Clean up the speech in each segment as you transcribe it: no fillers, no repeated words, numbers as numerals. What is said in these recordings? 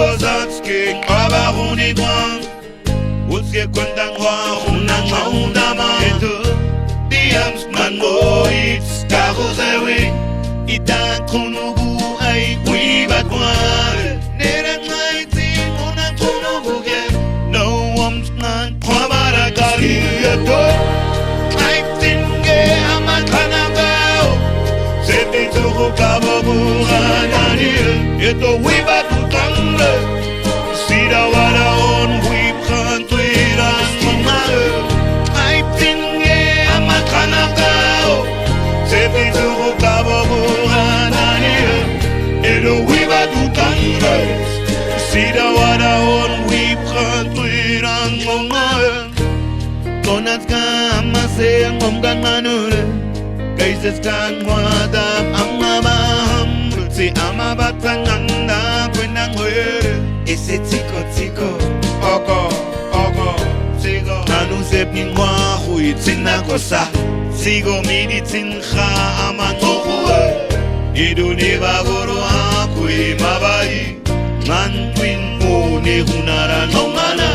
Uzotske kabaruni dwan Utske kwendang wa unang maundama Eto diams mango it's karuzewe Ita kunubu ay wibat wale Neran maiti unang kunubu ge No one's nan kwamara kali Eto ay tinge amakanagao Seti tuku kababuranani Eto wibat utangre Sida wada on wip kantuiran Mamae Ay tinge amakanagao Seti tuku kababuranani Eto wibat utangre Sida wada on wip kantuiran Mamae Konat ka amase ang omgang manure Kaises kang wadap ang mabaham Si ama batang anda kwenang huere Ese tiko tiko Oko, oko, sigo Nanu sep ningwa hui tinakosa Sigo midi tinha ama ngohue Idu ni bagoro hakui mabai Man twin mune hunara no mana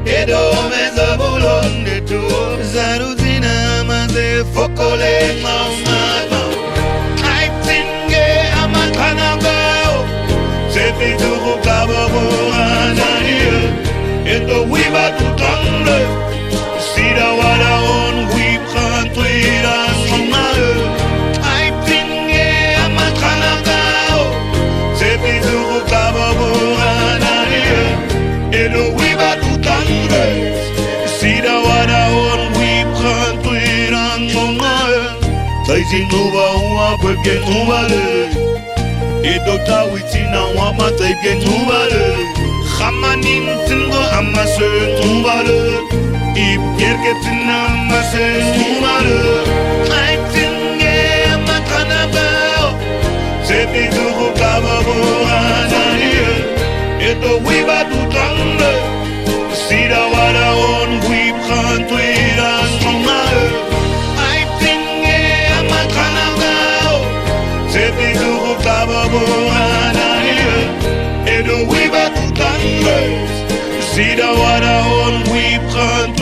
Edo meza bulon de tu Zaru zina maze fokole maumata Ay tinge amakanagao Sepi tuku kababuranani Eto wiba tutangle Sida wada on wip kantuiran mamae Ay tinge amakanagao Sepi tuku kababuranani Eto wiba tutangle Sida wada on wip kantuiran mamae Taisi nuba ua pweke nubale Edo tawitina wama taipke nubale Khamanin tingo amase nubale Ip kerke tina amase nubale Ay tinge amakanabao Sepi tuku kababuranani Edo wiba tutangle Sida wada on wip kantuiran mamae Ay tinge amakanagao Sepi tuku kababuranani Edo wiba tutangle Sida wada on wip kantuiran